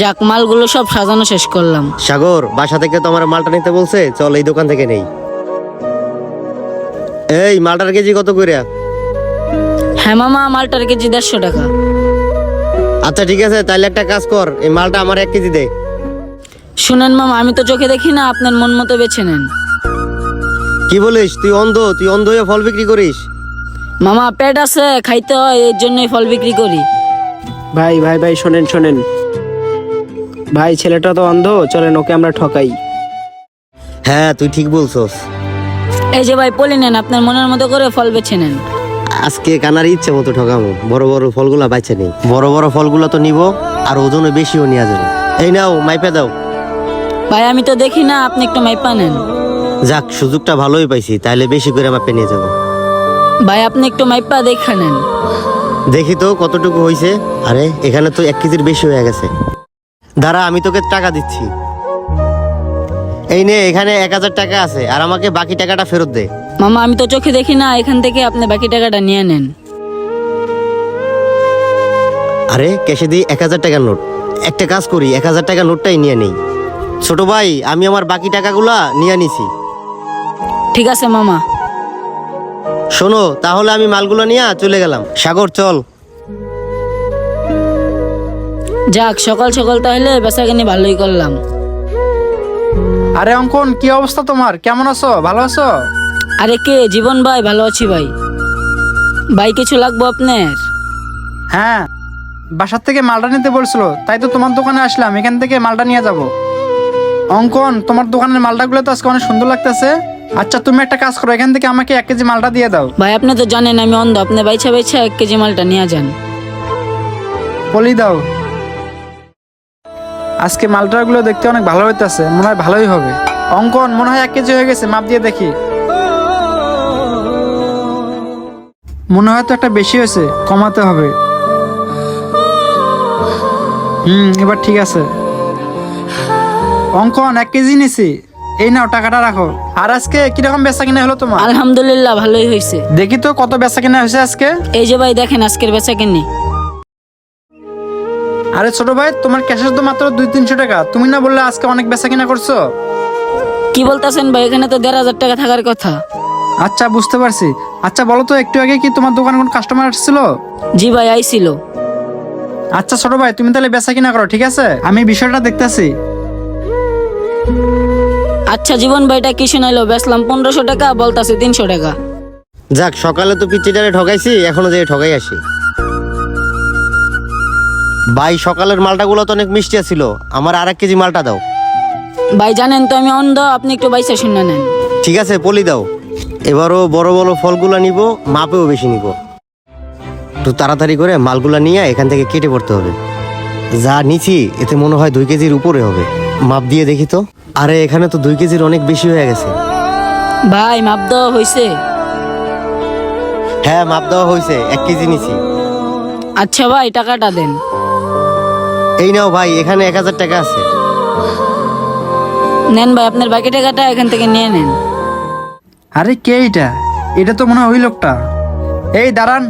যাক, মালগুলো সব সাজানো শেষ করলাম। সাগর, বাসা থেকে তো আমার মালটা নিতে বলছে, চল এই দোকান থেকে নেই। এই মালটার কেজি কত করে? হ্যাঁ মামা, মালটার কেজি 150 টাকা। আচ্ছা ঠিক আছে, তাহলে একটা কাজ কর, এই মালটা আমার 1 কেজি দে। শুনেন মামা, আমি তো চোখে দেখি না, আপনার মন মতো বেছে নেন। কি বলিস, তুই অন্ধ? তুই অন্ধ হয়ে ফল বিক্রি করিস? মামা, পেট আছে, খাইতে হয়, এর জন্যই ফল বিক্রি করি। ভাই ভাই ভাই, শোনেন শোনেন ভাই, ছেলেটা তো অন্ধ, চলেন ওকে আমরা ঠকাই। হ্যাঁ, তুই ঠিক বলছস। এই যে ভাই, পলি নেন, আপনার মনের মতো করে ফল বেছে নেন। আজকে কানার ইচ্ছে মতো ঠকামো। বড় বড় ফলগুলা বাইছে নেই, বড় বড় ফলগুলা তো নিব, আর ওজনে বেশিও নিয়ে যাবো। এই নাও, মাইপে দাও। ভাই আমি তো দেখি না, আপনি একটু মাইপা নেন। যাক, সুযোগটা ভালোই পাইছি, তাহলে বেশি করে মাপে নিয়ে যাবো। ভাই আপনি একটু মাইপা দেখা নেন। দেখি তো কতটুকু হয়েছে। আরে এখানে তো 1 কেজির বেশি হয়ে গেছে। দাঁড়া, আমি তোকে টাকা দিচ্ছি। এই নে, এখানে 1000 টাকা আছে, আর আমাকে বাকি টাকাটা ফেরত দে। মামা আমি তো চোখে দেখি না, এখান থেকে আপনি বাকি টাকাটা নিয়ে নেন। আরে ক্যাশে দিই 1000 টাকার নোট। একটা কাজ করি, 1000 টাকার নোটটাই নিয়ে নেই। ছোট ভাই, আমি আমার বাকি টাকাগুলা নিয়ে নিছি। ঠিক আছে মামা। শোনো, তাহলে আমি মালগুলো নিয়ে চলে গেলাম। সাগর চল। যাক, সকাল সকাল তাহলে বেচাকেনি ভালোই করলাম। আরে অঙ্কন, কি অবস্থা তোমার? কেমন আছো? ভালো আছো? আরে কে? জীবন ভাই, ভালো আছি ভাই। ভাই কিছু লাগবো আপনার? হ্যাঁ, বাসার থেকে মালটা নিতে বলছিল, তাই তো তোমার দোকানে আসলাম, এখান থেকে মালটা নিয়ে যাব। অঙ্কন, তোমার দোকানের মালটাগুলো তো আজকে অনেক সুন্দর লাগতেছে। আচ্ছা তুমি একটা কাজ করো, এখান থেকে আমাকে 1 কেজি মালটা দিয়ে দাও। ভাই আপনি তো জানেন আমি অন্ধ, আপনি বাইছা বাইছা 1 কেজি মালটা নিয়ে যান। বলি দাও। আজকে মালটাগুলো দেখতে অনেক ভালো হইতেছে, মনে হয় ভালোই হবে। অঙ্কন, মনে হয় 1 কেজি হয়ে গেছে, মাপ দিয়ে দেখি। মনে হয় তো একটা বেশি হয়েছে, কমাতে হবে। এবার ঠিক আছে। অঙ্কন, 1 কেজি নিছি, এই নাও টাকাটা রাখো। আর আজকে কিরকম বেচা কিনা হলো তোমার? আলহামদুলিল্লাহ ভালোই হয়েছে। দেখি তো কত বেচা কিনা হয়েছে আজকে। এই যে ভাই দেখেন আজকের বেচাকেনি। আরে ছোট ভাই, তোমার ক্যাশের তো মাত্র 200-300 টাকা, তুমি না বললে আজকে অনেক বেচা কিনা করছো? কি বলতেছেন ভাই, এখানে তো 1500 টাকা থাকার কথা। আচ্ছা বুঝতে পারছি। আচ্ছা বলো তো, একটু আগে কি তোমার দোকানে কোন কাস্টমার আসছিল? জি ভাই, আইছিল। আচ্ছা ছোট ভাই, তুমি তাহলে বেচা কিনা করো, ঠিক আছে? আমি বিষয়টা দেখতেছি। আচ্ছা জীবন ভাইটা কি শোনাইলো, বেচলাম 1500 টাকা, বলতাছে 300 টাকা। যাক, সকালে তো পিচ্চিটারে ঠকাইছি, এখনো যে ঠকাই আসি। ভাই, সকালের মালটাগুলো তো অনেক মিষ্টি ছিল, আমার আর 1 কেজি মালটা দাও। ভাই জানেন তো আমি অন্ধ, আপনি একটু বাইসা শুনে নেন। ঠিক আছে, পলি দাও। এবারও বড় বড় ফলগুলা নিব, মাপেও বেশি নিব। একটু তাড়াতাড়ি করে মালগুলা নিয়ে এখান থেকে কেটে পড়তে হবে। যা নিছি এতে মনে হয় 2 কেজির উপরে হবে। মাপ দিয়ে দেখি তো। আরে এখানে তো 2 কেজির অনেক বেশি হয়ে গেছে। ভাই মাপ দেওয়া হয়েছে? হ্যাঁ, মাপ দেওয়া হয়েছে, 1 কেজি নিছি। আচ্ছা ভাই টাকাটা দেন। এই নাও ভাই, এখানে 1000 টাকা আছে। নেন ভাই, আপনার বাকি টাকাটা এখান থেকে নিয়ে নেন। আরে কে এটা? এটা তো মনে হয় ওই লোকটা। এই দাঁড়ান।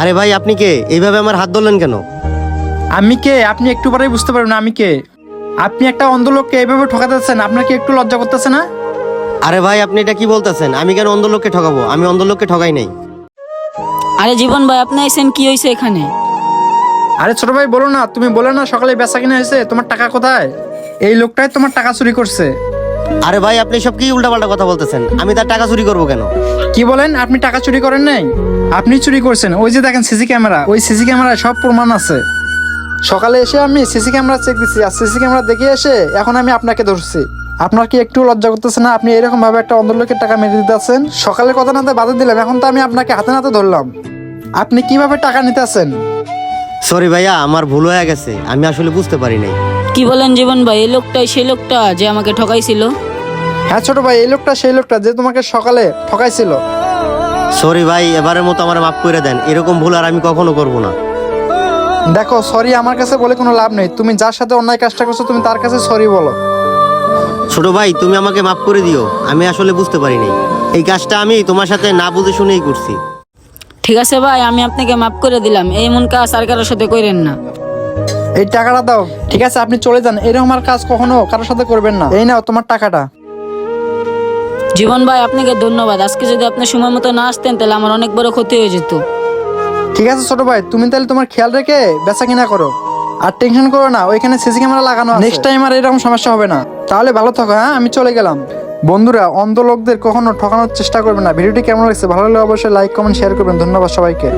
আরে ভাই, আপনি কে? এইভাবে আমার হাত ধরলেন কেন? আমি কে আপনি একটু পরেই বুঝতে পারবেন আমি কে। আপনি একটা অন্ধ লোককে এইভাবে ঠকাতেছেন, আপনার কি একটু লজ্জা করতেছে না? আরে ভাই, আপনি এটা কি বলতেছেন? আমি কেন অন্ধ লোককে ঠকাবো? আমি অন্ধ লোককে ঠকাই নাই। আরে জীবন ভাই, আপনি আইছেন, কি হয়েছে এখানে? আরে ছোট ভাই বলো না, তুমি বলে না সকালে বেচা কিনা হয়েছে, তোমার টাকা কোথায়? এই লোকটাই তোমার টাকা চুরি করছে। আরে ভাই, আপনি সব কি উল্টাপাল্টা কথা বলতেছেন? আমি তার টাকা চুরি করবো কেন? কি বলেন? আপনি টাকা চুরি করেন নাই? আপনি চুরি করছেন। ওই যে দেখেন সিসি ক্যামেরা, ওই সিসি ক্যামেরায় সব প্রমাণ আছে। সকালে এসে আমি সিসি ক্যামেরা চেক দিচ্ছি, আর সিসি ক্যামেরা দেখে এসে এখন আমি আপনাকে ধরছি। আপনার কি একটু লজ্জা করতেছে না? আপনি এরকম ভাবে একটা অন্ধ লোকের টাকা মেরে দিতে আছেন। সকালে কথা নাতে বাধা দিলাম, এখন তো আমি আপনাকে হাতে নাতে ধরলাম। আপনি কিভাবে টাকা নিতে আছেন? সরি ভাইয়া, আমার ভুল হয়ে গেছে, আমি আসলে বুঝতে পারি নাই। কি বলেন জীবন ভাই, এই লোকটাই সেই লোকটা যে আমাকে ঠকাইছিল? হ্যাঁ ছোট ভাই, এই লোকটা সেই লোকটা যে তোমাকে সকালে ঠকাইছিল। সরি ভাই, এবারের মতো আমার মাফ করে দেন, এরকম ভুল আর আমি কখনো করব না। দেখো, সরি আমার কাছে বলে কোনো লাভ নেই। তুমি যার সাথে অন্যায় কাজটা করছো, তুমি তার কাছে সরি বলো। ছোট ভাই, তুমি আমাকে মাফ করে দিও, আমি আসলে বুঝতে পারি নাই। এই কাজটা আমি তোমার সাথে না বুঝে শুনেই করছি। ঠিক আছে ভাই, আমি আপনাকে মাফ করে দিলাম, এই মন কাজ আর কারোর সাথে কইরেন না। এই টাকাটা দাও। ঠিক আছে, আপনি চলে যান। এরকম আর কাজ কখনো কারোর সাথে করবেন না। এই নাও তোমার টাকাটা। জীবন ভাই আপনাকে ধন্যবাদ। আজকে যদি আপনি সময় মতো না আসতেন তাহলে আমার অনেক বড় ক্ষতি হয়ে যেত। ঠিক আছে ছোট ভাই, তুমি তাহলে তোমার খেয়াল রেখে বেচা কিনা করো। আর টেনশন করো না, ওইখানে সিসি ক্যামেরা লাগানো আছে। নেক্সট টাইম আর এরকম সমস্যা হবে না। তাহলে ভালো থাকো। হ্যাঁ, আমি চলে গেলাম। বন্ধুরা, অন্ধ লোকদের কখনো ঠকানোর চেষ্টা করবে না। ভিডিওটি কেমন লাগছে? ভালো লাগলে অবশ্যই লাইক কমেন্ট শেয়ার করবেন। ধন্যবাদ সবাইকে।